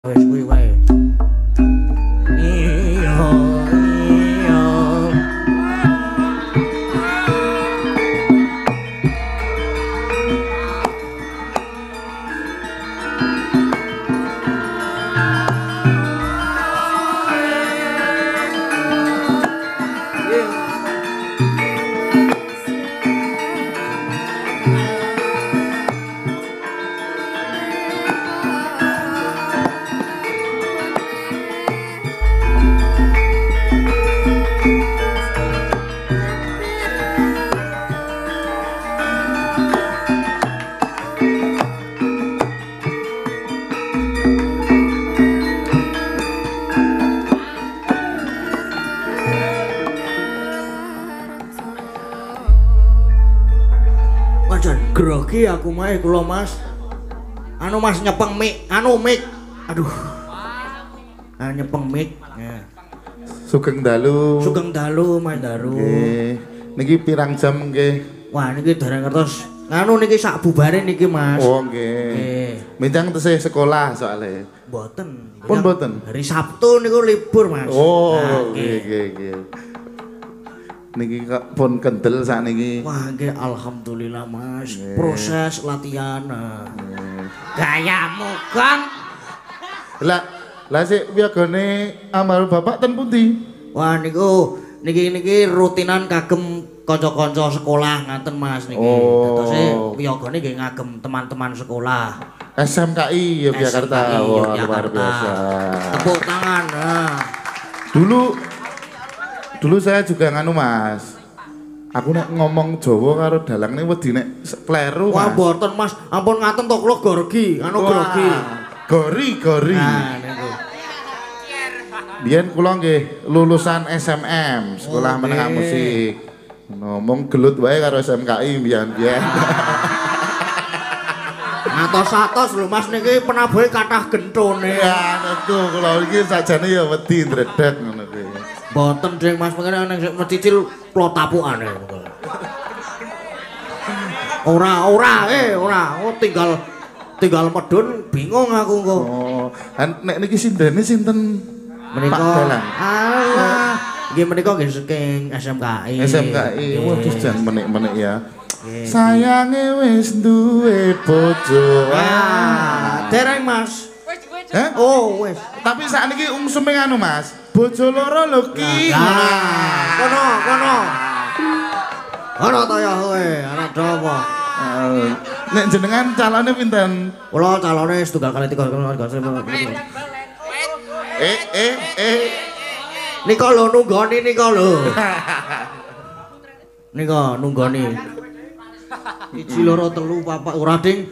Wis kuwi wae. Iya, iya. Wajan grogi aku mah kula Mas. Anu Mas nyepeng mik, mik. Aduh. Nyepeng mik. Ya. Sugeng dalu. Sugeng dalu, Mas dalu. Nggih. Niki pirang jam nggih? Wah, niki dereng ngertos. Nganu niki sak bubare niki, Mas. Oh, nggih. Nggih. Mencang tesih sekolah soalnya. Mboten. Pun mboten. Hari Sabtu niku libur, Mas. Oh, Nah, nggih. Niki kok pun kendel sakniki. Wah, nggih alhamdulillah, Mas. Proses latihan. Gayamu, Kang. Lah sik wiyagane almarhum bapak ten pundi? Wah, niki rutinan kagem kanca-kanca sekolah ngaten Mas niki. Dadose wiyagane nggih ngagem teman-teman sekolah. SMKI Yogyakarta. Wah, luar biasa. Tepuk tangan. Nah. Dulu saya juga nganu Mas. Aku nek ngomong Jawa karo dalang ini wedi nek kleru Mas. Wah, mboten Mas. Ampun ngaten to kula grogi, grogi. Gori. Nah, niku. Biyen kula nggih lulusan SMM, Sekolah Menengah Musik. Ngomong gelut wae karo SMKI biyen-biyen. Atos-atos lho Mas niki penabuhe kathah gentone. Ya, niku kula iki sajane ya wedi ndredeg ngono kuwi. Mboten Ding Mas mengene nek sik mencicil kula tapukane. Ora. Oh, tinggal medun bingung aku kok. Oh, nek niki sindene sinten? Menika. Pak Dalang. Alah, nggih menika nggih saking SMKI. SMKI. Waduh jan menik-menik ya. Sayange wis duwe bojo. Dereng Mas. Hah? Oh, wis. Tapi sakniki ungsume anu Mas. Bojo loro lho ki. Kono. Ana ta ya kowe, ana apa? Nek jenengan calone pinten? Kula calone setunggal kali 3 Nika lho nunggoni nika lho. Nika nunggoni. 1 2 3 4 ora ding.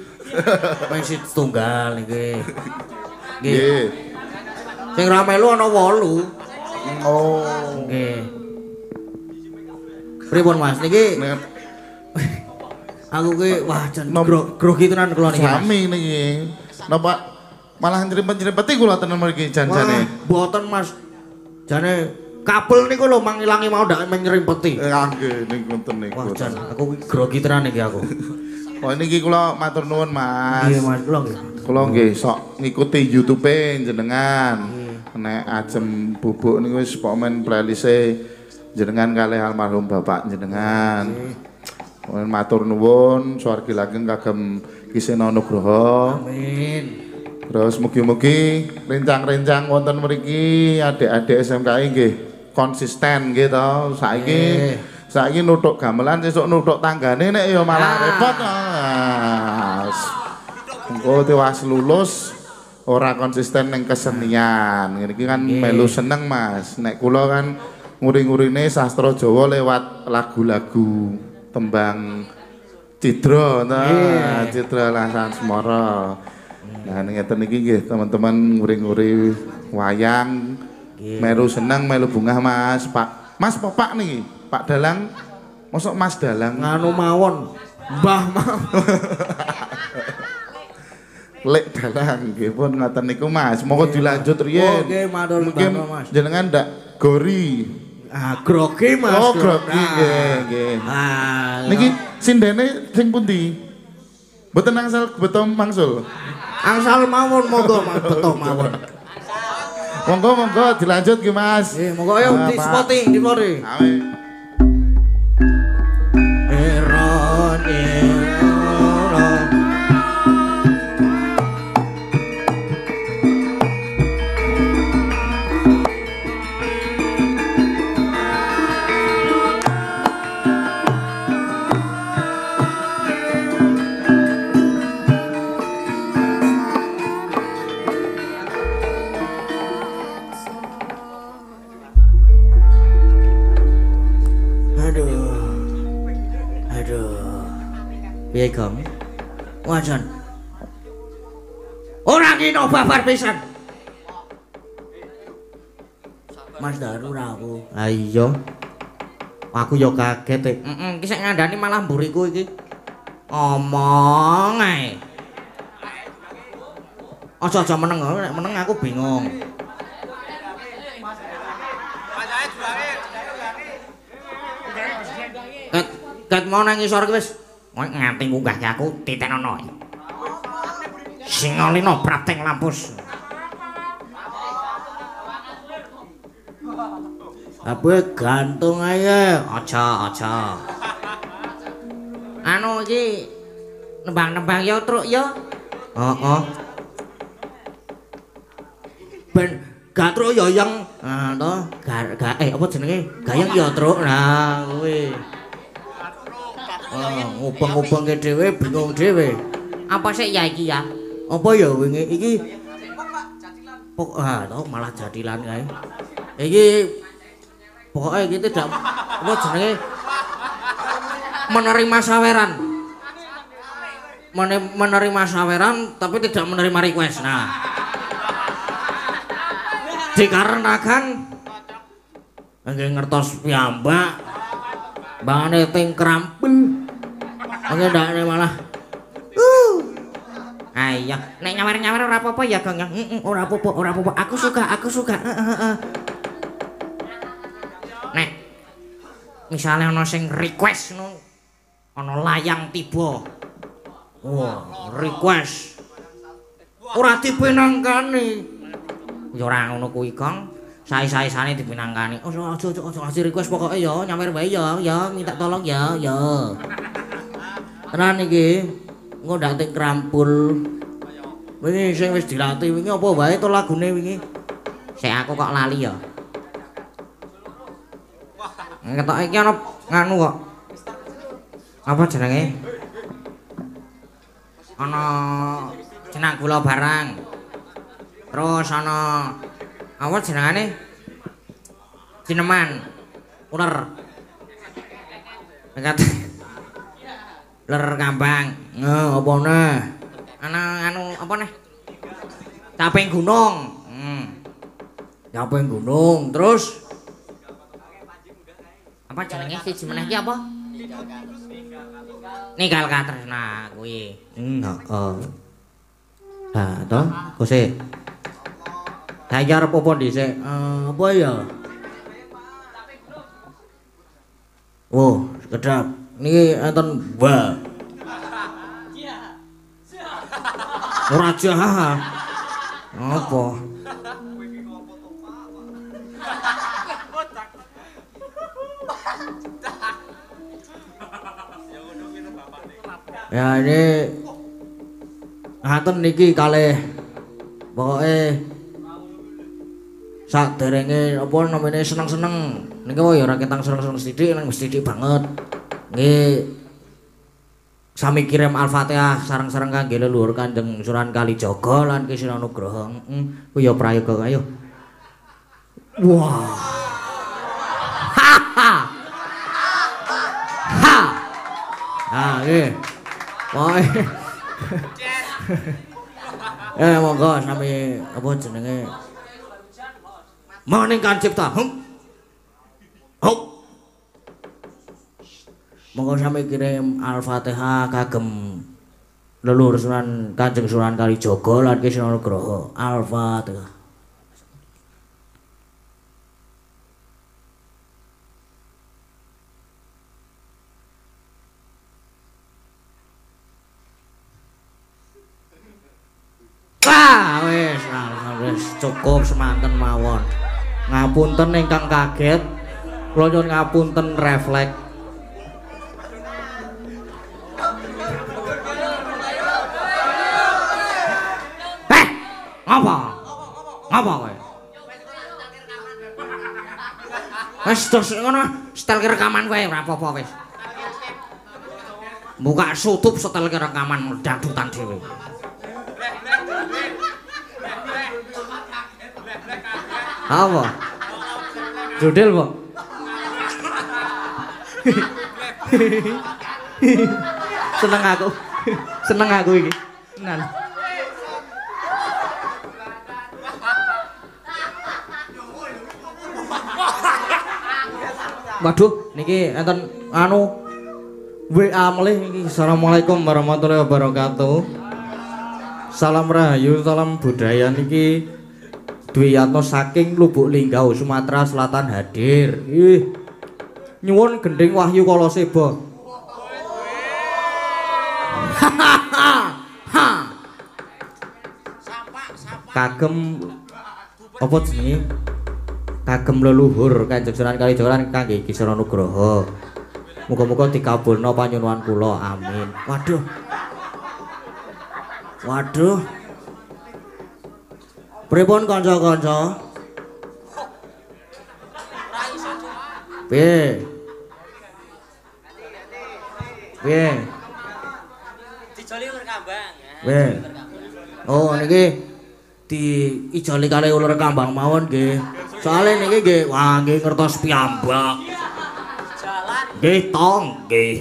Wis setunggal niki. Nggih. Sing ra melu ana 8. Oh. Nggih. Pripun Mas niki? Aku ki wah jan grogi tenan kula niki. Sami niki. Napa malah nyrimpet-nyrimpeti kula tenan mriki jan-jane. Mboten Mas. Jane kabel niku lho mangilangi mau ndak nyrimpeti. Nggih niku ngoten niku. Wah jan aku ki grogi tenan iki aku. Oh niki kula matur nuwun Mas. Nggih Mas kula nggih. Kula nggih sok ngikuti YouTube-e jenengan. Nek ajem bubuk niku wis pomen playlist-e jenengan kalih almarhum bapak jenengan. Matur nuwun swargi langgeng kagem Kisena Nugroho. Amin. Terus mugi-mugi rencang-rencang wonten mriki adik-adik SMKI nggih konsisten nggih to. Saiki nuthuk gamelan sesuk nuthuk tanggane nek ya malah repot. Engko tewas lulus ora konsisten ning kesenian. Ngene iki kan melu seneng Mas. Nek kula kan nguri-ngurine sastra Jawa lewat lagu-lagu tembang Cidra Cidra Lasan Semara. Nah ngeten iki nggih teman-teman nguri-nguri wayang melu seneng melu bungah Mas. Mas Pak niki Pak Dalang mosok Mas Dalang Nganu mawon Mbah mawon. Lek Dalang nggih pun ngoten niku Mas. Monggo dilanjut riyen. Oke, matur Mas. Jenengan ndak gori. Grogi Mas. Oh, grogi nggih. Niki sindene sing pundi? Mboten angsal beto mangsul. Angsal mawon monggo beto mawon. Monggo dilanjut ki Mas. Monggo ayo di spotting. Amin. Piye, Gong? Wajan. Ora kino babar pisan. Mas Daru ra aku. Ha iya. Aku ya kaget. Iki sik ngandani malah mburiku iki. Omong ae. Aja meneng, nek meneng aku bingung. Ket mau nang isor ki wis. Nganti munggah aku titenono. Singolino prateng lampus. Apa gantung ae, aja. Anu iki nembang-nembang ya truk ya. Heeh. Ben gak truk ya yang to, apa jenenge? Gayeng ya truk. Nah, kuwi. Ngubeng-ngubengke dhewe bingung dhewe. Apa sih ya iki ya? Apa ya wingi iki? To malah jadilan kae. Iki pokoke iki tidak apa jenenge? Menerima saweran. Menerima saweran tapi tidak menerima request. Nah. Dikarenakan nggih ngertos piyambak bangane ting krampul. Oke ndakne malah. Ayo, nek nyawer-nyawer ora apa-apa ya, Gong. Ora apa-apa. Aku suka. Nek misalnya ana sing request ngono, ana layang tiba. Wah, request. Ora dipinangkani. Ya ora ngono kuwi, Gong. Sae-saesane dipinangkani. Aja request pokoke ya, nyawer wae ya, minta tolong ya. Tenan iki, engko ndak ting krampul. Wingi sing wis dilatih wingi apa wae to lagune wingi? Sik aku kok lali ya. Ketok iki ana nganu kok. Apa jenenge? Ana jenang gula barang. Terus ana apa jenengane? Cineman. Uler. Ler kambang. Apa nah? Anu apa nih? Caping gunung. Caping gunung. Terus apa jenenge siji meneh iki apa? Ninggal katresna kuwi. Heeh. Lah to, Gusik. Saya arep apa dhisik? Apa ya? Oh, kedap. Niki enten wa. Ora jahat. Apa? Ya ini ngaten niki kalih pokoke saderenge apa namanya seneng-seneng niki ya ora ketang seneng-seneng sithik nang sithik banget. Nggih sami kirim Al-Fatihah sareng-sareng kangge leluhur Kanjeng Sunan Kalijaga lan Kisina Nugraha. Ku ya prayoga ayo. Wah. Ha ha. Ha. Ah nggih. Pokoke monggo sami apa jenenge Maningkan Cipta. Monggo sami kirim Al-Fatihah kagem leluhur Sunan Kanjeng Sunan Kalijaga lan Kisina Nugraha. Al-Fatihah. cukup semanten mawon. Ngapunten ingkang kaget. Kula nyuwun ngapunten refleks. Ngapa? Ngapa kowe? Wis terus ngono, setel rekaman kowe ora apa-apa wis. Buka YouTube setel rekaman dangdutan dhewe. Apa? Judel, Pak. Seneng aku. Seneng aku iki. Tenan. Waduh, niki enten anu WA melih iki. Assalamualaikum warahmatullahi wabarakatuh. Salam rahayu, salam budaya niki Dwi Yatno saking Lubuk Linggau, Sumatera Selatan hadir. Ih. Nyuwun gending Wahyu Kaloseba. Kagem apa jenenge? Kagem leluhur Kanjeng Sunan Kalijaga kangge Kisara Nugraha. Muga-muga dikabulna panyuwun kula. Amin. Waduh. Waduh. Pripun kanca-kanca? Piye? Piye? Dijoli ular kambang. Piye? Oh niki diijoli kali ular kambang mawon nggih. Soale niki nggih wah nggih ngertos piyambak. Jalan. Nggih tong nggih.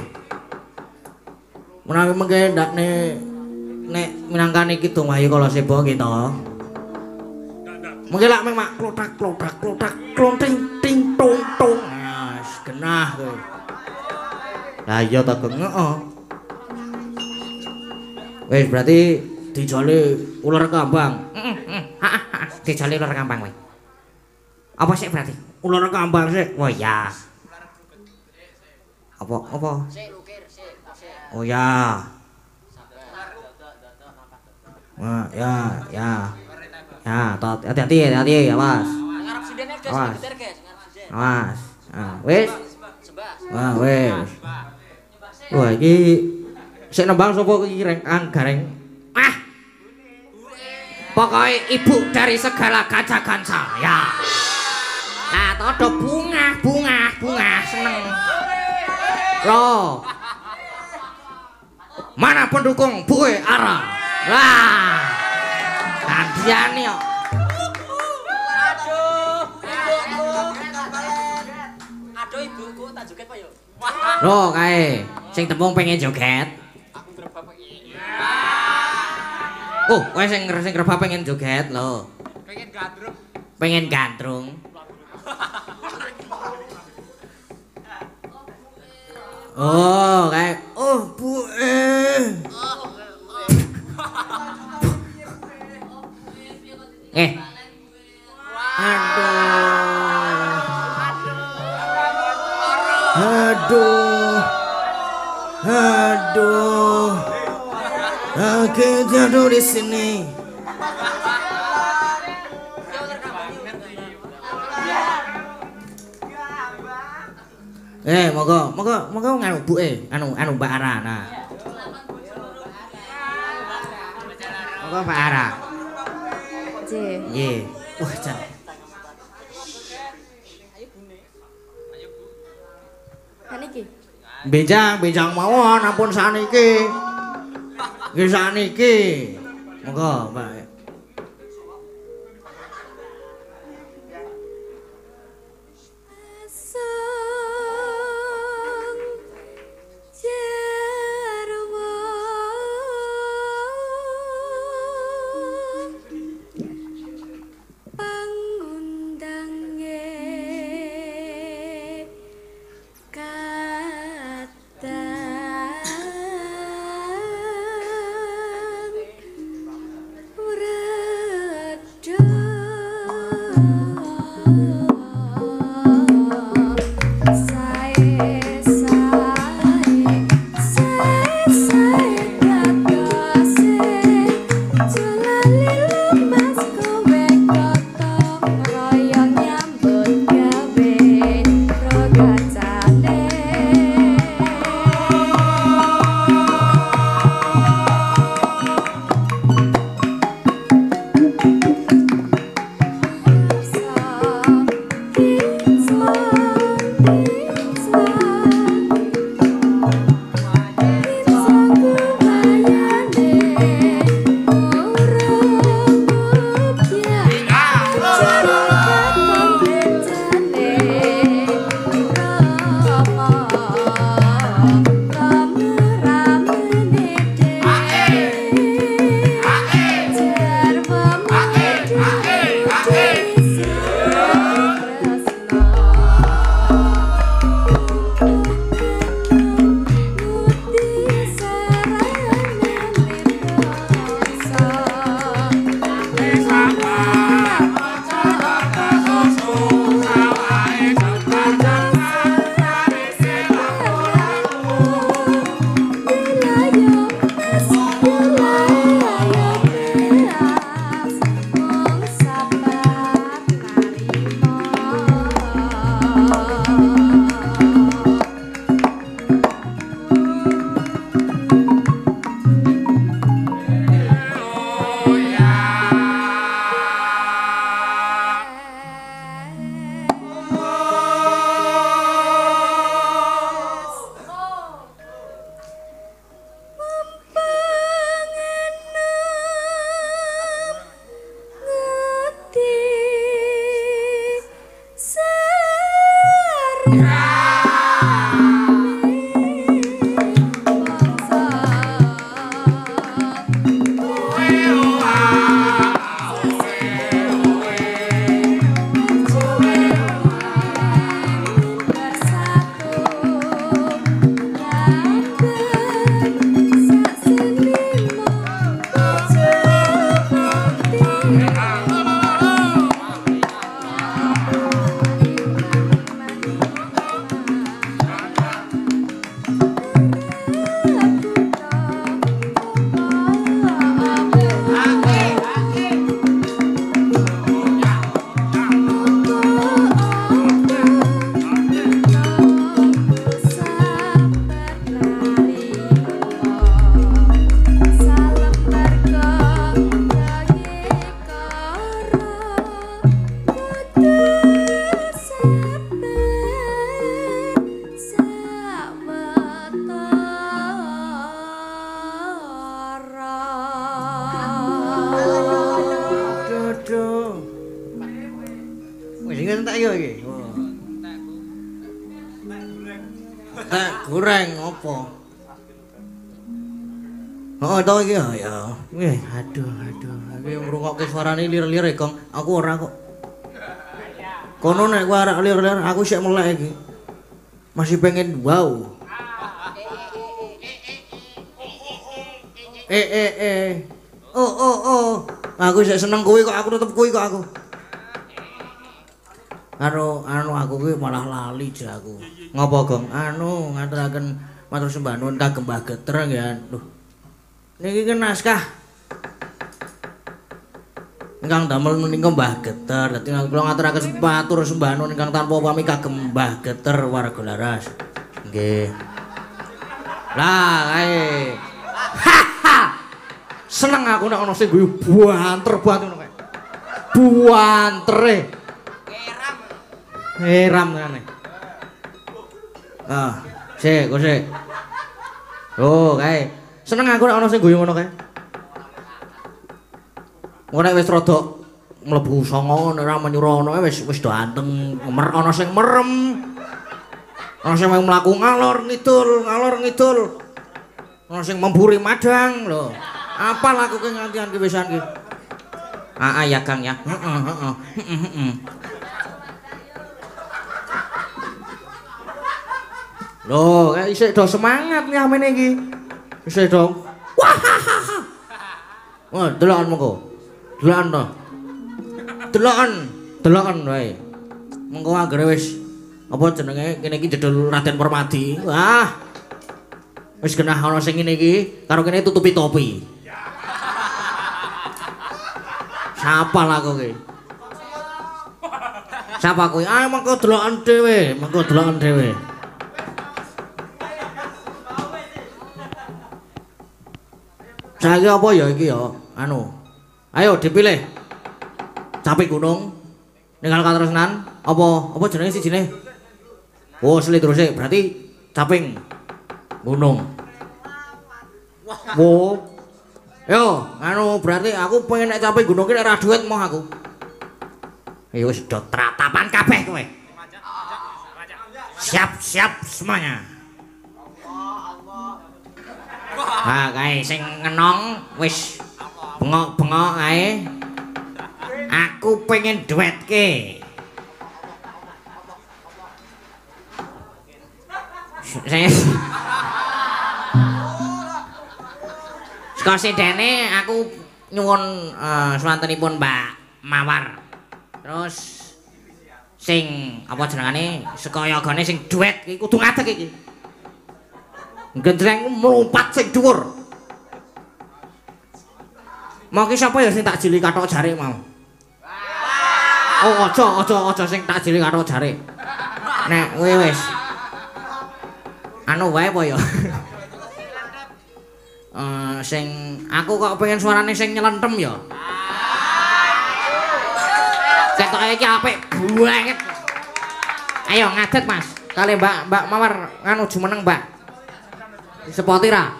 Menawi mengke ndakne nek minangkane Kidung Wahyu Kaloseba nggih to. Mungkin lah memang klotak klonting ting tung tung. Nah, genah kowe. Lah iya ta heeh. Wis berarti dijoli ular kambang. Dijoli ular kambang kowe. Apa sih berarti? Ular kambang sih. Oh ya. Apa? Sik lukir, sik. Oh ya. Wah, ya. Ya, hati-hati, awas. Ngarep sinden guys, Awas. geter guys, ngarep sinden. Awas. Ah, wis. Sembah. Wah, wis. Wah, iki sik nembang sapa iki Kang Gareng? Ah. Pokoknya ibu dari segala kaca-kaca. Ya. Nah, todo bunga, seneng. Loh. Mana pendukung Buwe Ara? Wah. Gantian yo. Aduh ibuku tak joget Pak yo. Loh kae, sing tembung pengen joget. Aku grebak Pak. Oh, kowe sing grebah pengen joget lho. Pengen gandrung. Pengen gantrung. Oh, kayak Bu. Aduh. Aku jatuh di sini. Moga nganu Bu anu Mbak Ara. Nah. Moga Mbak Ara. Nggih. Wah, jan. Saniki. Benjang mawon ampun saniki. Nggih saniki. Moga Mbak. Ora Goreng apa? Oh, tau iki ya. Wih, aduh. Iki ngrungokke suarane lir-lir Kong. Aku ora kok. Kono nek kowe arek lir-lir, aku sik melek iki. Masih pengen wow. Oh. Aku sik seneng kuwi kok, aku tetep kuwi kok aku. Anu aku kuwi malah lali jaku. Ngopo, Gong? Ngaturaken matur sembah nuwun kagem Mbah Geter ya. Duh. Niki kan naskah ingkang damel menika Mbah Geter. Dadi kula ngaturaken matur sembah nuwun ingkang tanpa pamit kagem Mbah Geter warga Laras. Nggih. Lah, kae. Seneng aku nek ana sing guyu banter banget ngono kae. Buantere. Heram tenan. Sik. Oh, kae. Seneng aku nek ana sing guyu ngono kae. Ora wis rada mlebu songo ora menyurono wis do anteng ana sing merem. Ana sing mlaku ngalor ngidul. Ana sing memburi madang lho. Apa laku ke ngantian ki wisan ki? Ya Kang ya. Heeh. Loh, kayak isik do semangat nih amene iki. Isik do. Wah, delokan mengko. Delokan to. Delokan wae. Mengko anggere wis apa jenenge kene iki jedul Raden Permadi. Wah. Wis genah ana sing ngene iki karo kene tutupi topi. Siapa lah kowe ki? Siapa kowe? Mengko delokan dhewe. Saiki apa ya iki ya? Ayo dipilih. Capi gunung, ninggal katresnan, apa jenenge sijine? Oh, seli terus berarti caping gunung. Wo. Yo, berarti aku pengen nek caping gunung ki nek ra duit moh aku. Ya wis do tratapan kabeh kowe. Siap semuanya. Kae sing ngenong wis bengok-bengok kae. Aku pengen duetke. Saya Sekosidene aku nyuwun swantenipun Mbak Mawar. Terus sing apa jenengane sekayagane sing duet iki kudu ngadeg iki. Gendreng mlumpat sing dhuwur. Mau ki sapa ya sing tak jili kathok jare mau. Oh aja sing tak jili kathok jare. Nek kowe wis anu wae apa ya? Sing aku kok pengen suarane sing nyelentem ya. Ketoke iki apik banget. Ayo ngadeg Mas. Kali Mbak Mawar nganu jumeneng Mbak. Sepoti ra?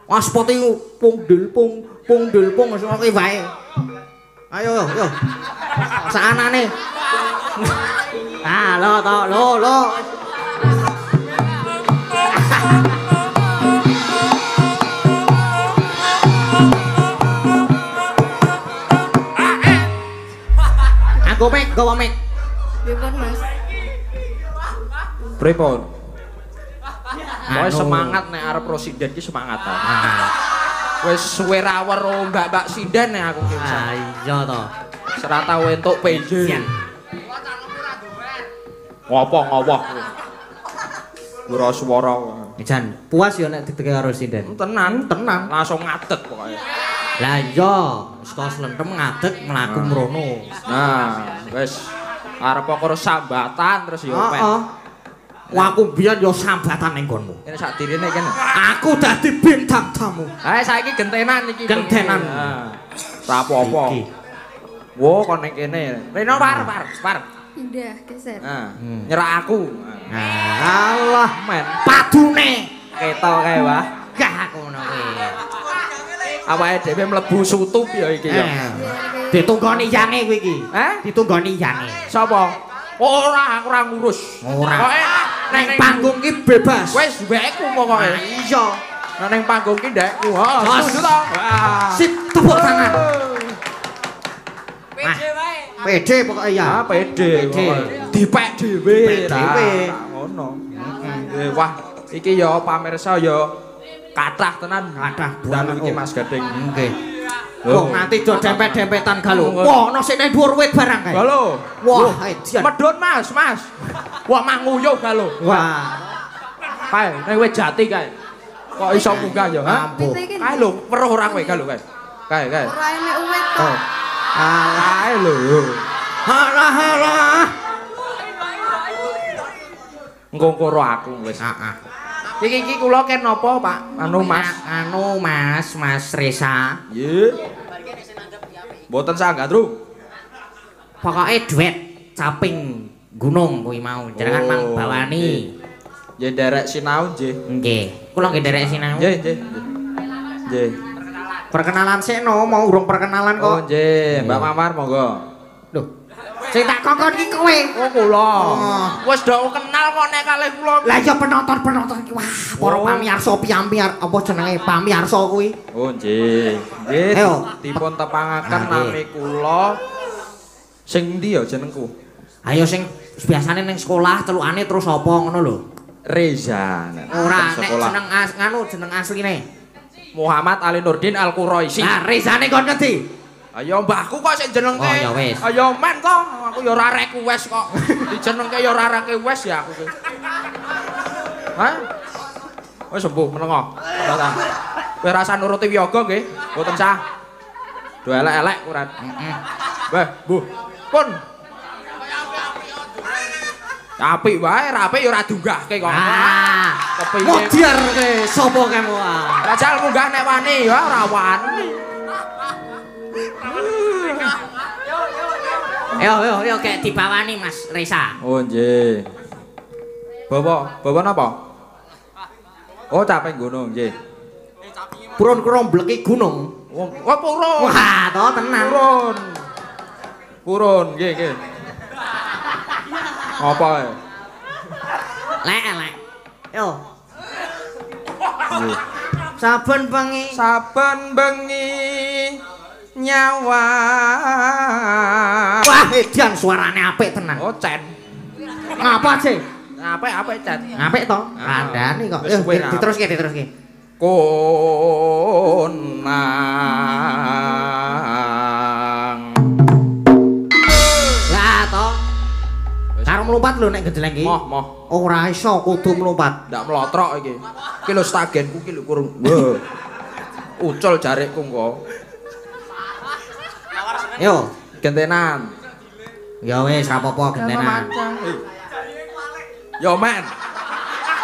Wah sepoti pung del pung wis ngono wae. Ayo yo. Saanane. Ah lo. Gawa mik. Pripun Mas? Pripun? Wis semangat nek arep presiden ki semangat ta. Wis suwe ra weruh Mbak Sinden nek aku ki. Ah iya to. Serata entuk PJ. Ngopo? Ora swara. Jan puas ya nek dideke karo sinden. Tenan. Langsung ngadeg pokoke. Lah iya, saka slentem ngadeg mlaku mrono. Nah, wis arep karo sambatan terus ya men. Wah aku biyen ya sambatan ning nggonmu. Kene sak direne kene. Aku dadi bintang tamu. Hae saiki gentenan iki. Gentenan. Ora apa-apa. Wo kon ning kene. Reno par. Pindah geser. Nah, nyerah aku. Allah men. Padune Ketok kae wah. gah aku ngono kuwi. Awake dhewe mlebu sutup ya iki ya. Ditunggoni yange kowe iki. Ditunggoni yange. Sapa? Ora, aku ora ngurus. Ora. Pokoke Neng panggung ki bebas. Wis mbekku pokoke. Iya. Neng panggung ki ndekku. Setuju to? Sip tepuk tangan. PD wae. PD pokoke ya. PD. Dipek dhewe. Ngono. Wah, iki ya pamirsa ya kathah tenan. Kathah dalu iki Mas Gading. Nggih. Kok nganti do dempet-dempetan galo. Wah, ana sik nang dhuwur wit barang kae. Galo. Wah, edian. Medhun Mas. Wah, manguyuh galo. Wah. Kae, nek wit jati kae. Kok iso munggah ya, ha? Ampuh. Kae lho, weruh ora kowe galo kae. Kae. Ora enek uwit kok. Kae lho. Halah. Engko karo aku wis. Heeh. Iki kula ken napa, Pak? Mas Resa. Nggih. Mboten sanggah, Tru. Pokoke duet caping gunung kuwi mau. Jenengan mang bawani. Nggih nderek sinau nggih. Nggih. Kula nggih nderek sinau. Nggih. Perkenalan sik no, mau urung perkenalan kok. Oh nggih, Mbak Mawar monggo. Lho. Sing tak kokon ki kowe. Oh kula. Wis do kenal kok nek kalih kula. Lah ya penonton ki wah, para pamirsa piampiar apa jenenge pamirsa kuwi. Oh nggih. Nggih. Ayo. Dipun tepangaken nami kula. Sing ndi ya jenengku? Ayo sing biasane ning sekolah celukane terus apa ngono lho. Reza. Ora nek jeneng asline. Muhammad Ali Nurdin Al Quraisy. Lah rezane kon ngendi? Ayo mbahku kok sing jenengke. Oh ya wis. Ayo men kok, aku ya ora arek wes kok. Dijenengke ya ora arek wes ya aku ki. Hah? Wis sembuh menengo. Kowe rasa nuruti wiyaga nggih, mboten sah. Do elek-elek kurat. Weh, Bu. Pun. Apik wae, apik ya ora dunggahke kok. Kepingin. Modiarke sapa kamu? Rajal munggah nek wani ya ora wani. Yo kayak dibawani Mas Resa. Oh nggih. Bawa napa? Oh caping gunung nggih. Purun krombleki gunung. Oh purun. Wah, to tenan. Purun nggih. Apa ae? Lek. Yo. Nggih. Saben bengi nyawa. Wah, edan suarane apik tenan. Oh, Cen. Ngapa sih? Apik Cen. Apik to? Kandhani kok. Wis suwe, Diteruske. Konang. Lah to. Karo mlumpat lho nek gedeleng iki. Moh. Ora iso kudu mlumpat. Ndak mlotrok iki. Iki lho stagenku iki lho kurung. Wah. Ucul jarikku kok. Yo, Gentenan. ya wis ra apa-apa gentenan. Yo men.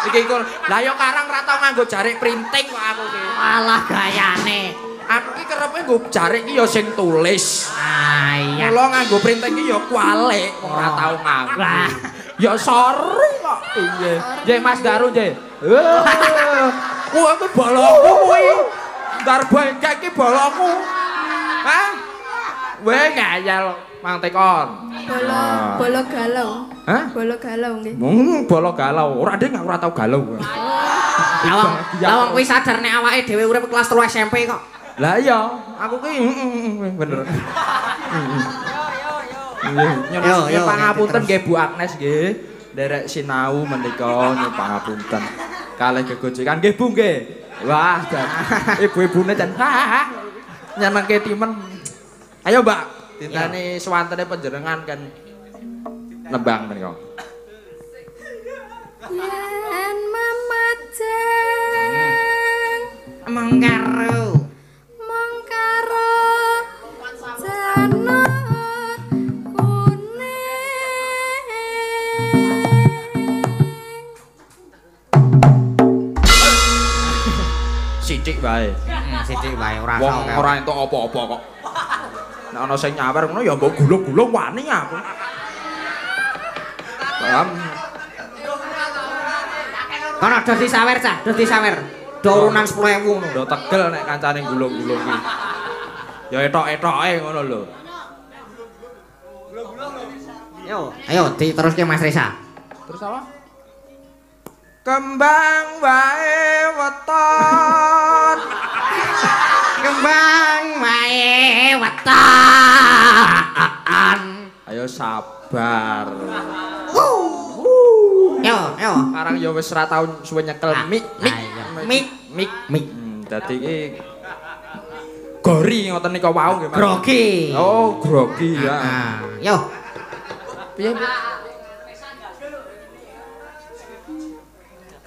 Iki kok lah yo karang ra tau nganggo jarik printing kok aku iki. Alah gayane. Aku iki kerepe nggo jarik iki yo sing tulis. Ah iya. Mula nganggo printing iki yo kualik wong ora tau nganggo. Lah, Ya sorry kok. Piye? Nggih Mas Daru nggih. Kuwi ku bolokku kuwi. Ndar bengkek iki bolokku. Hah? Weh ngayal Mang Tekon. Bolo galau. Hah? Bolo galau nggih. Bolo galau. Ora ndek aku ora tau galau. lawang kuwi sadar nek awake dhewe urip kelas 3 SMP kok. Lah iya, aku ki bener. Yo pangapunten nggih Bu Agnes nggih. Nderek sinau menika nyuwun pangapunten. Kalih gegojekan nggih Bu nggih. Wah, ibu-ibune jan nyenengke timen. Ayo Mbak, ditani swantene panjenengan kan nembang menika. Yen mamajeng Mengkaro mongkaro jana kuning. Sithik wae. sithik wae ora Wong ora entuk apa-apa kok. Nek ana sing nyawer ngono ya mbok gulung-gulung wani aku. Paham? Kono do disawer cah, do disawer. Do urunan 10.000 ngono. Do tegel nek kancane gulung-gulung iki. Ya etok-etoke ngono lho. Ayo diteruske Mas Reza. Terus apa? Kembang wae weton. Kembang wae wetan. Ayo sabar. Yo. Karang ya wis ra tau suwe nyekel mik. Mik. Dadi iki gori ngoten nika wau nggih Mas. Grogi. Oh, grogi ya. Yo. Piye?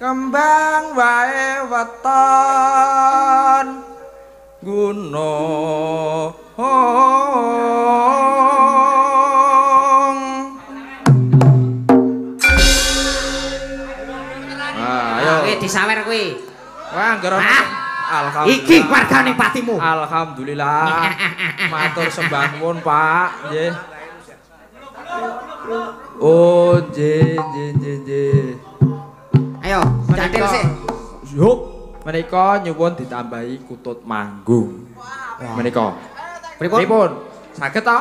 Kembang wae weton gunung. Ayo disawer kuwi. Wah, ngger alhamdulillah. Iki wargane patimu. Alhamdulillah. Matur sembah nuwun, Pak. Nggih. Oh, nggih. Ayo, jadil sik. Yup. Menika nyuwun ditambahi kutut manggung. Menika. Pripun? Saged ta?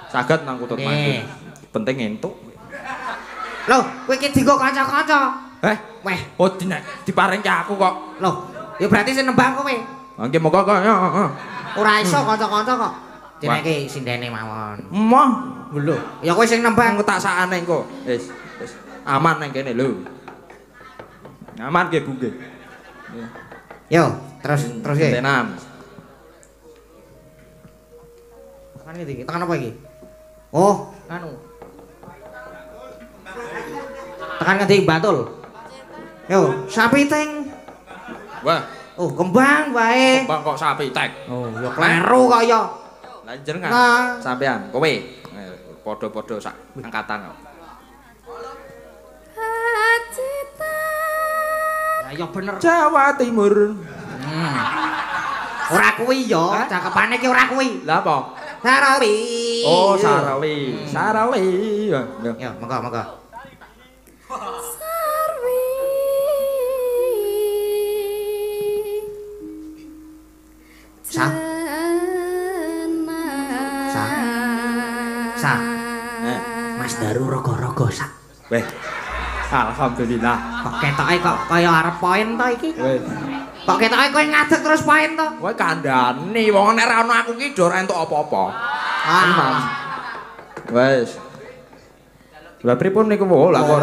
Saged nang kutut manggung. Penting entuk. Loh, kowe iki dienggo kanca-kanca. Weh, Oh diparingke aku kok. loh, ya berarti sing nembang kowe. Nggih monggo kok. Ora iso kanca-kanca kok. Dineke sindene mawon. Emoh. Lho, ya kowe sing nembang. Tak sakane engko. Wis. Aman nang kene lho. Aman nggih Bu nggih. Yo, terus nggih. Tenan. Tekan iki, tekan apa iki? Oh, anu. Tekan ngendi Batul? Yo, sapi teng. Wah, Oh, kembang wae. kembang kok sapi tek. Oh, ya kleru kok ya. Lah jenengan Nah. sampean kowe padha-padha sak angkatan kok. Ya ya bener. Jawa Timur. Ora kuwi ya, cakepane ki ora kuwi. Lah apa? Sarawi. Oh, Sarawi. Sarawi. Yo, monggo. Sarwi Sa. Sa. Mas Daru rogo-rogo sak. Weh. Alhamdulillah. Kok ketoke kok kaya arep poin to iki? Weh. Kok ketoke kowe ngadeg terus poin to? Kowe kandhani wong nek ra ono aku ki ora entuk apa-apa. Tenan. Wes. Lah pripun niku wo lah kok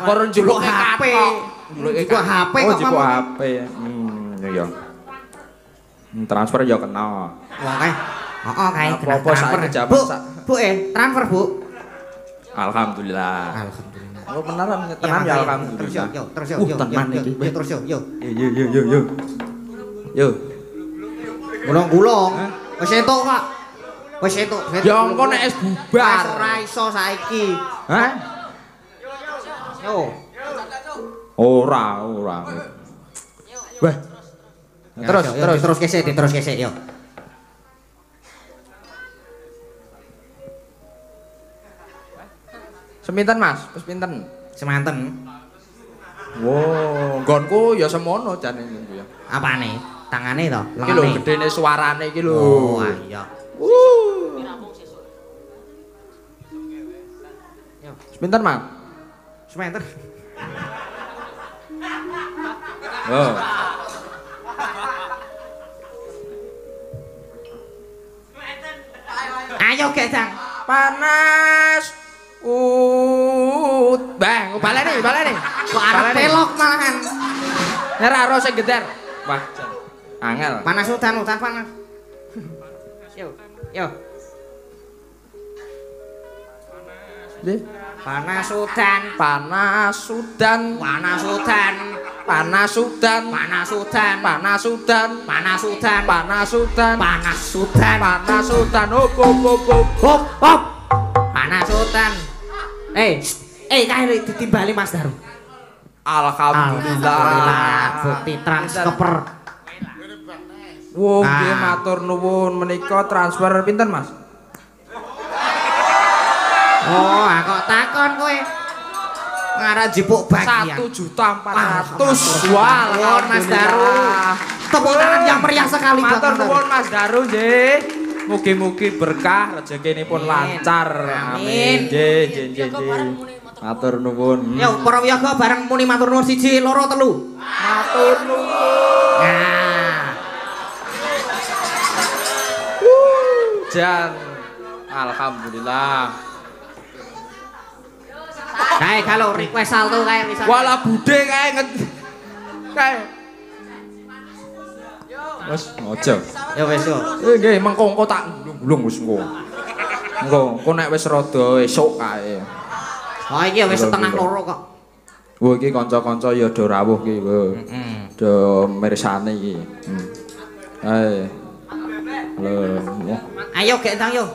kok njuluk HP. Njuluk HP kok kamu. HP. Ya. Transfer ya kena. Wong kae. Heeh kae Apa-apa saiki jaman Bu, sak. Bu transfer, Bu. Alhamdulillah. Alhamdulillah. Oh beneran tenan ya alhamdulillah. Terus yo. Tenan iki. Terus yo. Yo. Yo. Gulung-gulung. Wis entuk kok. Wis entuk. Ya engko nek wis bubar. Ora iso saiki. Hah? Yo. Ora. Wah. Terus Terus kesek yo. Seminten Mas, wis pinten? Semanten. Wow, nggonku ya semono jane niku ya. Apane? Tangane to, Iki lho lengene. gedene suarane iki lho. Oh, iya. Pinten, Mas? Semanten. Oh. Ayo Gedang. Panas. Bang, baleni. Kok arep pelok malahan. Nek ora sing geder. Wah, angel. Panas udan panas. Yo. Nggih. Panas udan. Hop. Panas udan. Kae ditimbali Mas Daru. Alhamdulillah. Bukti transfer. Wong nggih matur nuwun menika transfer pinten, Mas? Oh, kok takon kowe. Ngarep jipuk bagian. 1.400.000. Wah, Mas Daru. Tepuk tangan yang meriah sekali buat Matur Mas Daru. nuwun Mas Daru nggih. Mugi-mugi berkah rezekinipun lancar. Amin. Nggih. Matur nuwun. Yo, para wiyaga bareng muni matur nuwun 1, 2, 3. Matur nuwun. Nah, Jan. Alhamdulillah. kae kalau request salto kae bisa. Wala budhe kae kae. Wes ojo. Ya wis yo. Nggih, mengko tak gulung wis engko. Engko nek wis rada esuk kae. Oh iki wis setengah loro kok. Wo iki kanca-kanca ya do rawuh iki, wo. Do mirsani iki. Ae. Lho. Ayo Gedang yo.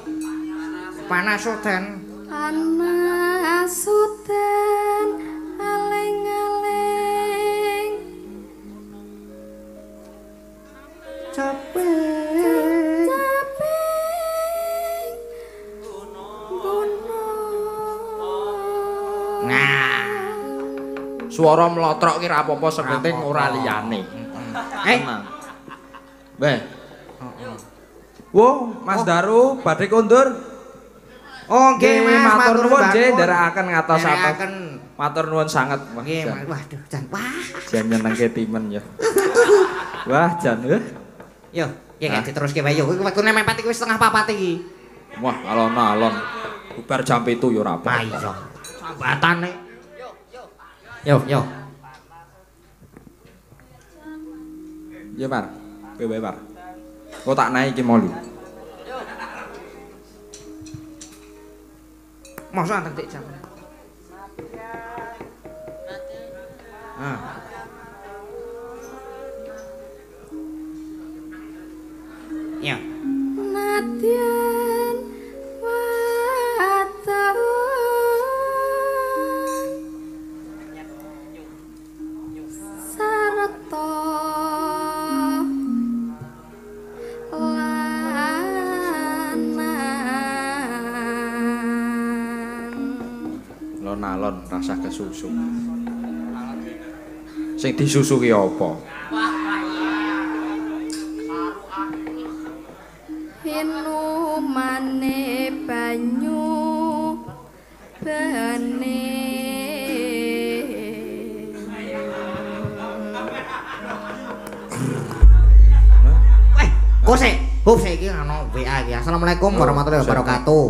Panas udan. Panas udan aling-aling capek gunung. Nah, Swara mlotrok ki ra apa-apa sing penting ora liyane. Weh. Wo, Mas Daru badhe kondur. oh nggih Mas, matur nuwun nggih bangun. nderekaken ngatos-atos. Nderekaken. Matur nuwun sanget. Nggih, Mas. Waduh, jan. Wah. Jan nyenengke timen ya. Wah, Jan. Yo, ya diteruske wae yo. Wektune mepet iki wis setengah 4 iki. Wah, alon-alon. Bubar jam 7 ya ora apa. Ah iya. Sambatane. Yo. Ya, Par. Kowe Par. Kok tak naik iki mau lho. Masa antek jam. Ya. Nadyan waton sarta lanang Alon-alon rasa kesusu. Sing disusu ki apa? Hinumane banyu bene Hop sik iki ana WA iki. Assalamualaikum warahmatullahi wabarakatuh.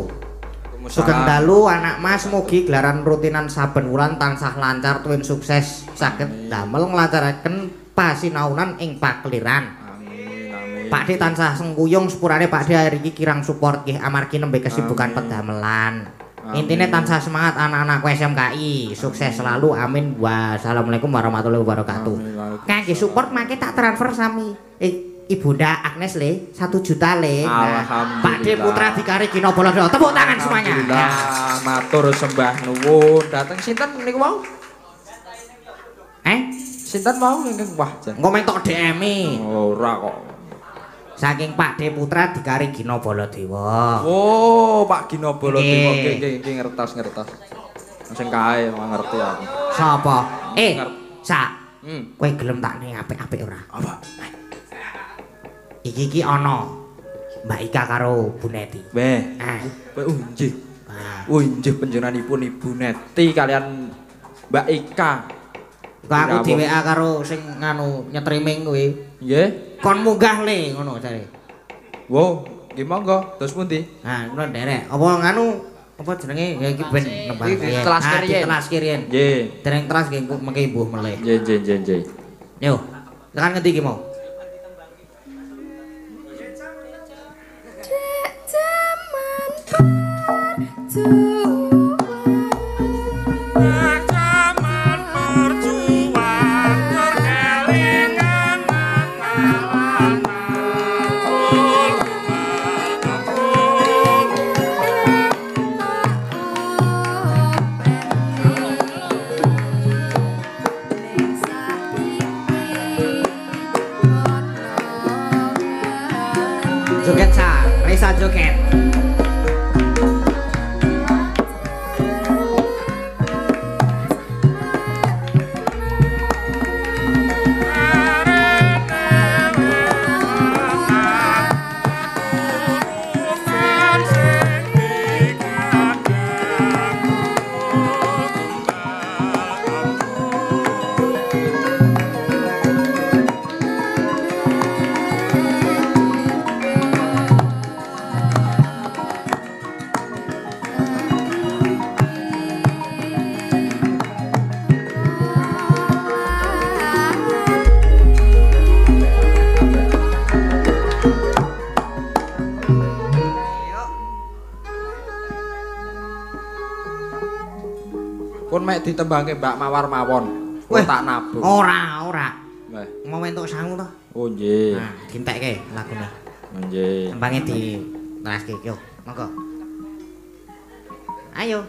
Sugeng dalu anak Mas mugi gelaran rutinan saben wulan tansah lancar tuwin sukses saged damel nglacaraken pasinaunan ing pakliran. Amin. Pakde tansah sengkuyung sepurane Pakde akhir iki kirang support nggih amargi nembe kesibukan pedamelan. Intine tansah semangat anak-anak SMKI, sukses selalu amin. Wassalamualaikum warahmatullahi wabarakatuh. Kangge support mangke tak transfer sami. Ibunda Agnes le 1 juta le. Alhamdulillah. Pakde Putra Dikari Gino Bolodo. Tepuk tangan semuanya. Alhamdulillah, matur sembah nuwun. Dateng sinten niku mau? Sinten mau ingkang wah jan. Engko mek tok DM-i. Ora kok. Saking Pakde Putra Dikari Gino Bolodewa. Oh, Pak Gino Bolodewa Nggih. nggih ngertos. Sing kae ngerti aku. Sapa? Sak. Kowe gelem tak ning apik-apik ora? Apa? Iki ana Mbak Ika karo Bu Neti. Beh. Nggih. Nggih panjenenganipun Ibu Neti kalian Mbak Ika. Kok aku di WA karo sing nganu nyetriming kuwi. Nggih. Kon munggah le ngono jare. Wo, nggih monggo. Terus pundi? Nah, ngono nderek. Apa nganu apa jenenge ya iki ben nembang. Iki telas kiriyen. Telas kiriyen. Nggih. Dereng telas nggih mengke mbuh meleh. Nggih. Yo, tekan ngendi iki mau? Joget sa, Risa joget. Pun mek ditembangke Mbak Mawar mawon. Weh, tak nabung. Ora. Weh. Mau entuk sangu to. Oh nggih. Nah, dintekke lagune. Nggih. Tembange di teraske yo. Monggo. Ayo.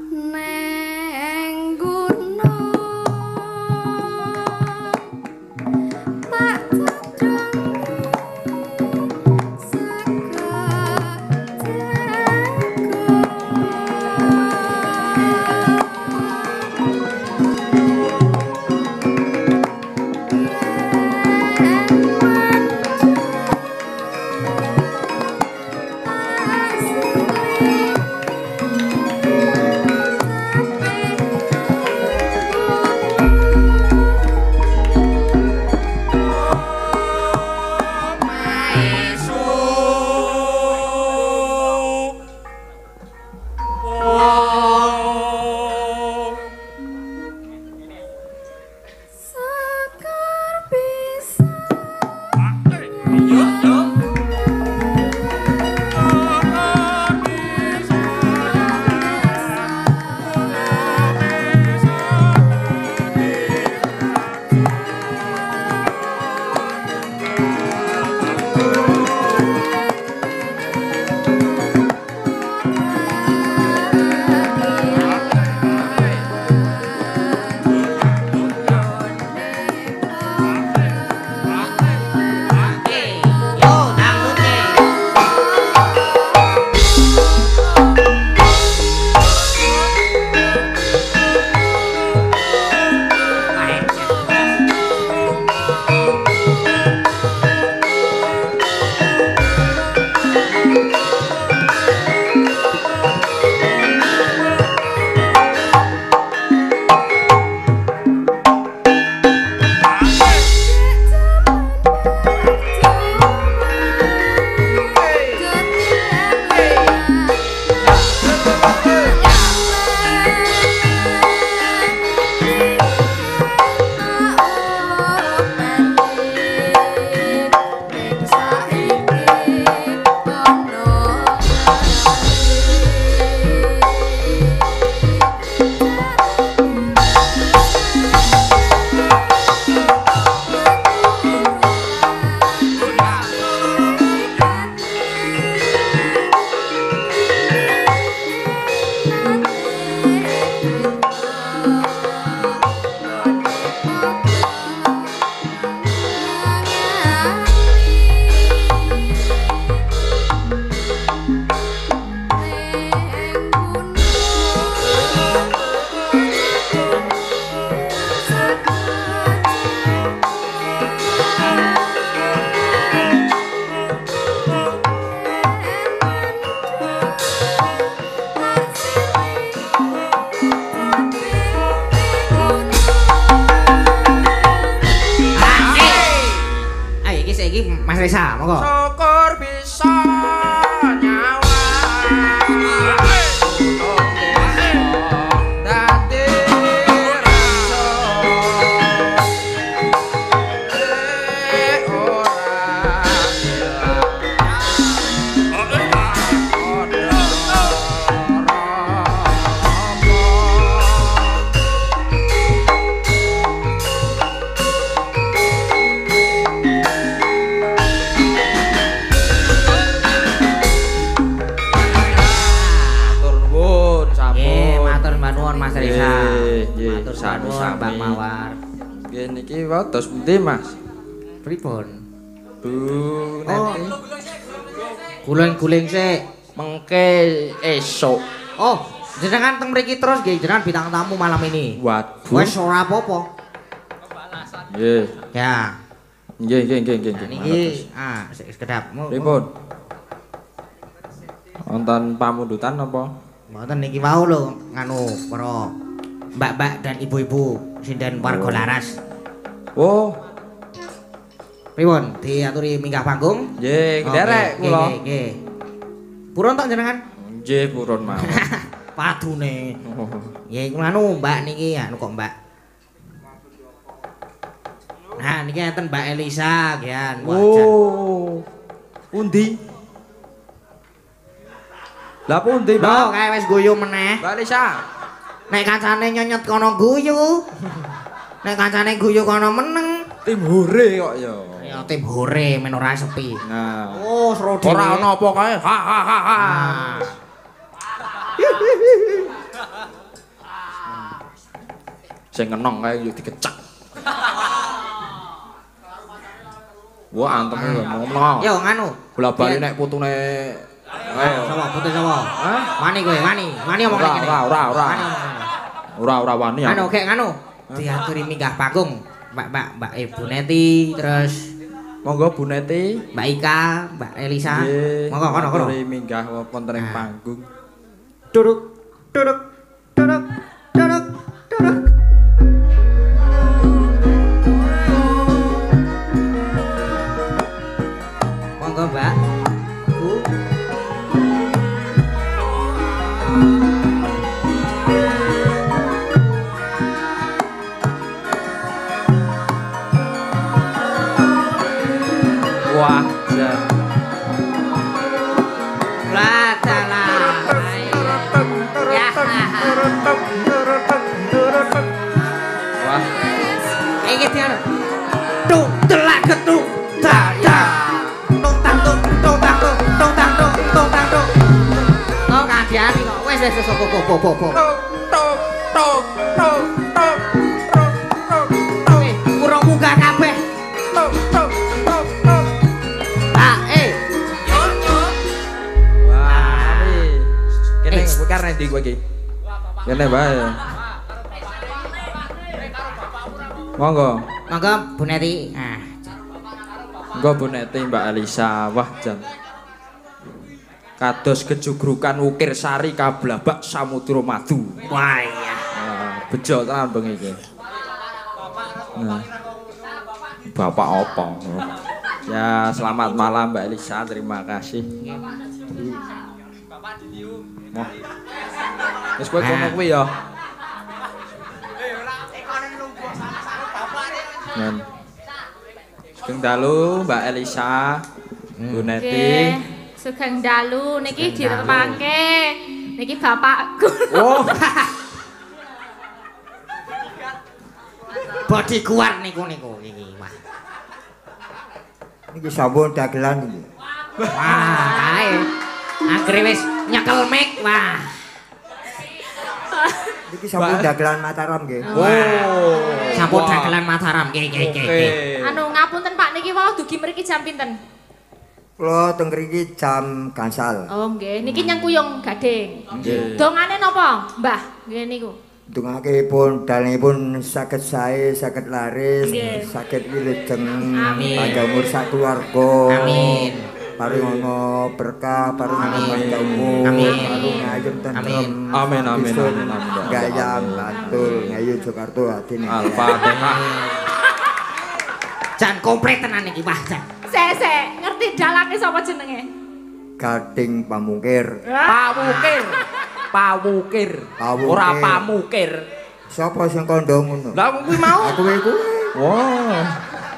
Neng gunung Pak Resa, monggo. Syukur bisa nyawa. Dadi rasa Mas Resa. Nggih, Matur sami-sami. nuwun Bang Mawar. Nggih niki wados pundi, Mas? Pripun? Bu nanti Guling-guling sik. mengke esok. Oh, jenengan teng mriki terus nggih, jenengan bintang tamu malam ini. Waduh. Wes ora apa-apa. Nggih. Ya. Nggih. Niki sekedap. Pripun? Wonten pamundutan apa? Mboten niki wau lho nganu para mbak-mbak dan ibu-ibu sinden warga Laras. Oh, Pripun? Diaturi minggah panggung? nggih, derek Oke, kula. nggih. Purun tok jenengan? Nggih, purun mawon. Padune. Nggih, nganu Mbak niki anu kok Mbak. Nah, niki enten Mbak Elisa gian. Oh. Pundi? Lah pundi, Lho, Mbak? kae wis guyu meneh. Mbak Lisa. Nek kancane nyonyot kono guyu. Nek kancane guyu kono meneng. Tim hore kok ya. Ya tim hore men ora sepi. Nah. Oh, seru dhewe. Ora ana apa kae. Ha. Ah. Sing kenong kae yo dikecak. Wah, anteme ngomong. Yo nganu. Bola-bali nek putune ayo. Sapa putih sapa? Hah? Wani kowe, wani. Wani omong Ora, kene. ora. Wani omong kene. Ora wani ya. Anu kek nganu. Diaturi minggah panggung. Mbak Ibu Neti terus Monggo Bu Neti. Mbak Ika, Mbak Elisa. Nggih. Monggo kono. Aturi minggah wonten ing Nah. panggung. Duduk. Monggo Mbak. Bu. Wah, jan. Ya. Wah, Iki dia. Tuk telak ketuk. Daya. Tung tang tung tung tang tung tung tang tung tung tang tung. Oh kadiani kok. Wes po. Kurang munggah kabeh. Ah, wah. Kene kowe karena ndi kowe iki? Kene bae. Monggo. Monggo Bu Neti. Ah. Monggo Bu Neti Mbak Elisa. Wah, jan. Kados kejugrukan ukir sari kablabak samudra madu. Wah iya. Bejo tenan bengi iki. Nah. Bapak apa? Ya, selamat malam Mbak Elisa. Terima kasih. Moh. Wis kowe kono kuwi ya. Nen. Sugeng dalu Mbak Elisa, Bu Neti. Nggih, sugeng dalu niki direpake. Niki bapakku. Oh, Body kuat niku iki. Wah. Iki sampun dagelan iki. Wah, kae. Akhire wis nyekel mic. Wah. Iki sampun dagelan Mataram nggih. Sampun Wah. dagelan Mataram. Nggih. Oke. Anu ngapunten Pak niki wau dugi mriki jam pinten? Kula teng mriki jam gansal. Oh nggih, niki nyang kuyung gading. Nggih. Dongane napa, Mbah? Nggih niku. Dongake pun dalenipun saged sae, saged laris, Nggih. saged wilujeng Amin. panjang umur sak keluarga. Amin. Paringono berkah, paringono Amin. panjang umur, Amin. paring ayem tentrem. Amin. Amin, amin, Isun amin, amin. Gayam Bantul, Ngayu Jakarta atine. Al-Fatihah. Jan komplit tenan iki, Wah, jan. Sek, ngerti dalane sapa jenenge? Gading Pamungkir. Pamukir. Pamukir. Pamukir. Ora pamukir. Sapa sing kandha ngono? Lah kuwi mau. Aku iku. Wah.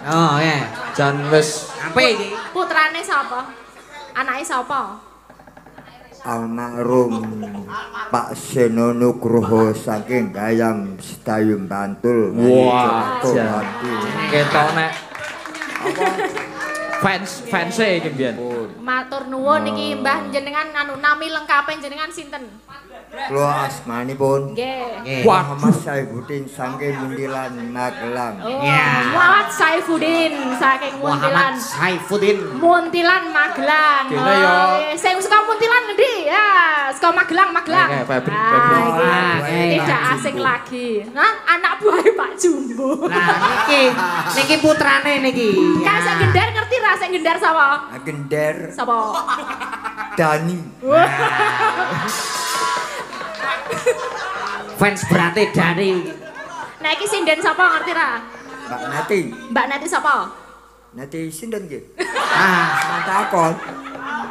Oh, ya. Jan wis Apa iki? Putrane sapa? Anake sapa? Almarhum Pak Seno Nugroho saking Gayam Sedayung Bantul. Wah, Joko jan. Hati. ketok nek apa fans iki mbiyen. Matur nuwun iki Mbah jenengan anu nami lengkape jenengan sinten? Kula asmanipun Nggih. Muhammad Saifuddin saking Muntilan Magelang. Oh, Ya. Muhammad Saifuddin saking Muntilan. Muhammad Saifuddin. Muntilan Magelang. Kene ya. Sing suka Muntilan ngendi? Ya, suka Magelang. Oke, Febri. Iki Wah, tidak asing lagi. Nah, anak buah Pak Jumbo. Nah, niki putrane niki. Kan sing gendar ngerti ra sing gendar sapa? Agender Sapa? Dani. Fans berarti dari Nah iki sinden sapa ngerti ra? Mbak Nati. Mbak Nati sapa? Nati sinten nggih? ah, Takon.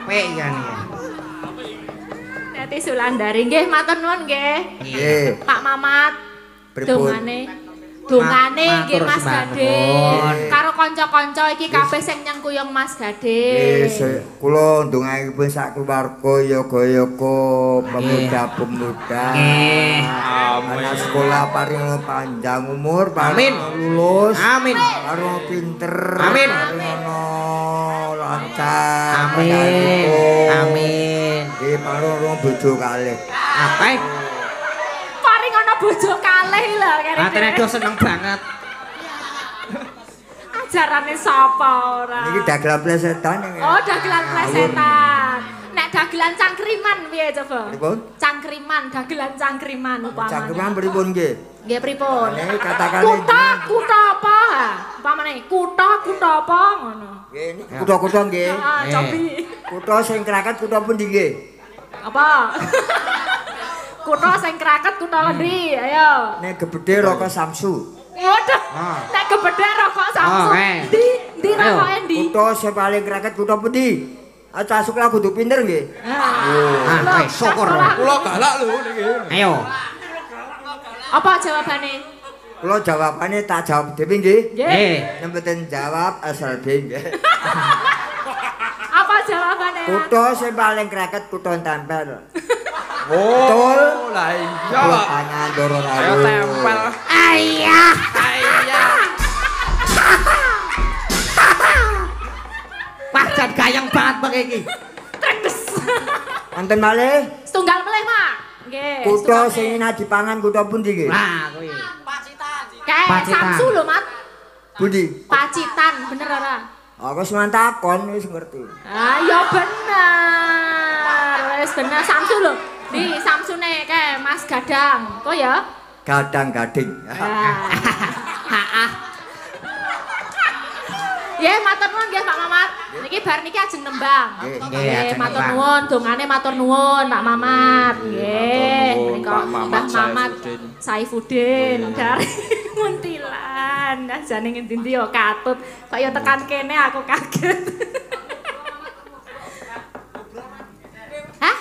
pe kan ya. Nati Sulandari nggih matur nuwun nggih. Nggih. Pak Mamat. Pripun? Dongane nggih Matur Mas sembah Gading. nuwun. Karo kanca-kanca iki kabeh sing nyengkuyung Mas Gading. Kula ndongaipun sak keluarga yoga-yoga pemuda-pemuda. Nggih. Anak sekolah paring panjang umur, Amin. paring lulus, Amin. paring pinter, Amin. paring ono lancar. Amin. Amin. Nggih, paring ono bojo kalih. Apa? Paring ana bojo kalih lho kene. Ah, tenedo seneng banget. Ajarane sapa ora? Niki dagelan plesetan. Oh, dagelan plesetan. Nek dagelan cangkriman piye coba? Pripun? Cangkriman, dagelan cangkriman upamane. Cangkeman pripun nggih? Nggih pripun? Niki katakane. Kutha apa? Ha? Upamane kutha apa ngono. Nggih, niki kutha-kutha nggih. Heeh, cobi. Kutha sing kraket kutha pundi nggih? Apa? Kutha sing kraket kutha endi? Ayo. Nek gebedhe Raka Samsu. Waduh. Nek gebedhe rokok Samsung. Oh, Ndi rokoke ndi? Kutha sing paling kraket kutha pundi? Aca sekolah kudu pinter nggih. Ah, wis syukur. Kula galak lho niki. Ayo. Apa jawabane? Kula jawabane tak jawab dhewe nggih. Eh, Yen mboten jawab asal B nggih. Apa jawabane? Kutha sing paling kraket kutha tempel. Oh, Betul. lah iya. Kula tangan doro Ayo rawu. tempel. ayah. Ayah. Padan gayeng banget bang iki. Tredes. Wonten malih Setunggal melih, Mak. Nggih. kutha sing enak dipangan kutha pundi nggih? Lah, kuwi. Pacitan. Kayak Pacitan. Samsu lho, Mat. Pundi? Pacitan, bener ora? Aku wis mantakon wis ngerti. Ah, ya bener. Wis bener Samsu lho. Di Samsune kae Mas Gadang. Kok ya? Gadang-gading. Ya, matur nuwun nggih Pak Mamat. Niki bar niki ajeng nembang. Nggih, ajeng matur nembang. nuwun, dongane matur nuwun Pak Mamat. Nggih, nuwun, menika Pak Mamat Mbah Mamat Saifuddin. Saifuddin dari Muntilan. Nah, jane ngendi-endi ya katut. Kaya tekan kene aku kaget. Hah?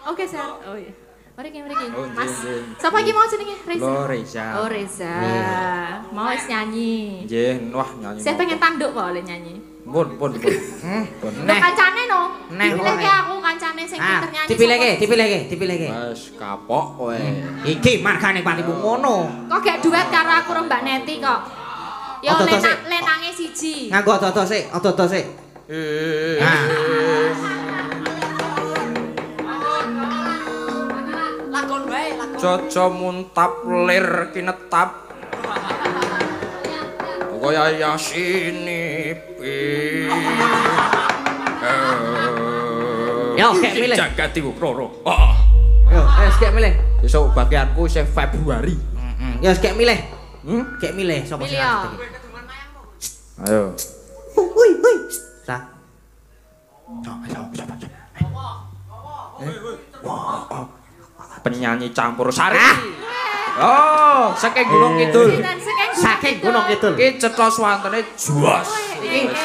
Oke, Sar. Oh iya. Mriki. Oh, Mas. nggih. Sapa iki mau jenenge? Reza. Lo Reza. Oh, Reza. Mau wis nyanyi. Nggih, wah nyanyi. Saya pengen tanduk kok oleh nyanyi. Pun. Lho Neh. kancane no. Neh, Dipilihke neh. aku kancane sing Ah, pinter nyanyi. dipilihke. Wes kapok kowe. Iki margane patimu ngono. Kok gak duet karo aku karo Mbak Neti kok. Ya Otot-otot sik. lenange siji. Nganggo otot sik. Ah. Lakon wae, lakon. Jojo muntap lir kinetap. Kaya yasini pi. Yo, kek milih. Jagati Roro. Yo, kek milih. Besok bagianku sing Februari. Yo, kek milih. Kek milih sapa sing Milih, ya. arep iki? Ayo. Hui. Sa. Penyanyi campur sari. Oh, saking Gunung Kidul. Saking Gunung Kidul. Iki cetha swantene juas.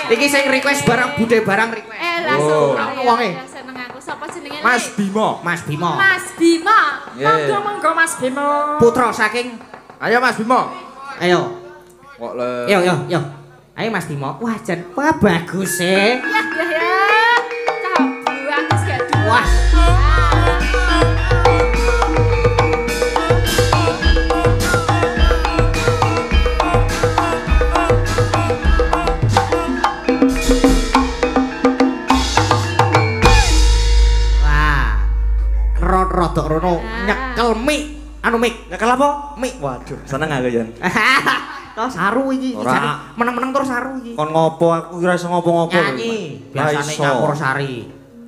Iki sing request barang budhe barang request. langsung. Ora ono wonge. Ya seneng aku. Sapa jenenge? Mas Bimo. Mas Bimo. Mas Bima. Nggih. Monggo Mas Bima. Putra saking Ayo Mas Bimo. ayo. Kok le. Yo. Ayo Mas Bimo. Wah, jan wah bagus e. Ya. Cabu aku gak dua. Wah. Rodok rono nyekel mik anu mik nyekel apa? mik Waduh, seneng aku Jan. kok saru iki Ora. meneng-meneng terus saru iki Kon ngopo aku kira iso ngopo-ngopo. nyanyi Lah biasane iso. nyampur sari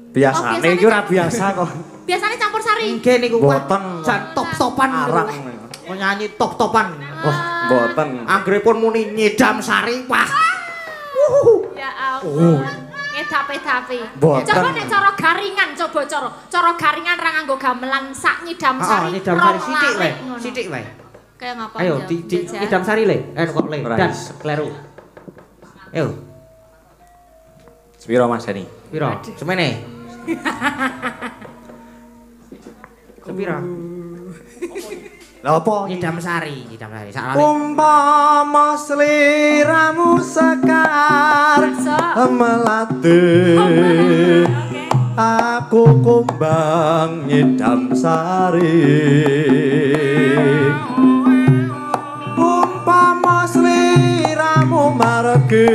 Biasane iki ora biasa kok. Biasanya campur sari. nggih niku Mboten. jan top-topan Arang. kok nyanyi top-topan Wah, mboten. anggrepun muni nyedam sari wah Ya ampun. Ngedapi-dapi. Mboten. Coba nek cara garingan, coba cara garingan ra nganggo gamelan sak nyidam sari. nyedam sari rong sithik wae larik ngono. sithik wae Kayak ngapa? ayo Jam? di Jajal. nyedam sari le kok le Ora dan iso. kleru ayo Sepiro Mas Dani? piro semene sepiro Lah apa? nyedam sari sak lali Umpama sliramu sekar melati aku kumbang nyidam sari umpama sliramu margi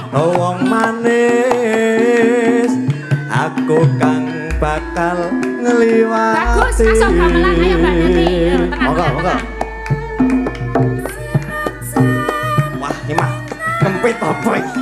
wong manis aku kang bakal ngliwati Bagus, masuk gamelan ayo Mbak Neni. Yo, tenang, Monggo, tenang, monggo. tenang. Wah, ini mah ngempit apa iki?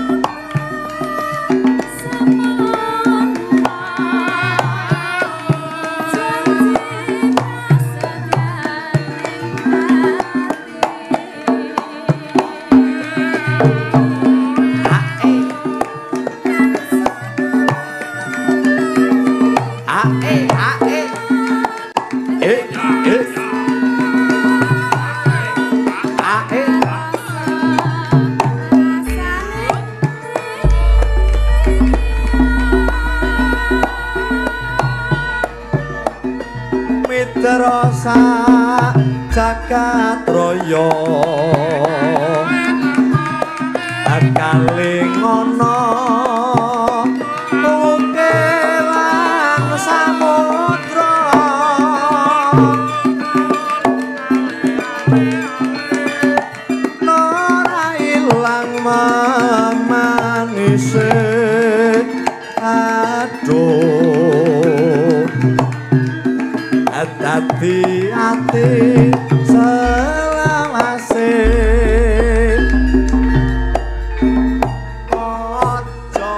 Mitra sak jagat raya akale ngono ukelang samudra ora ilang manise aduh dadi ati selawase ojo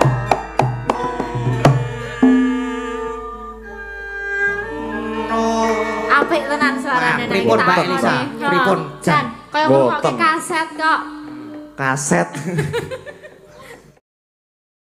Apik tenan suarane nek pripun, Mbak ditakoni. Elisa? Yo. Pripun? Jan, kaya ngrungokke Boten. kaset kok. kaset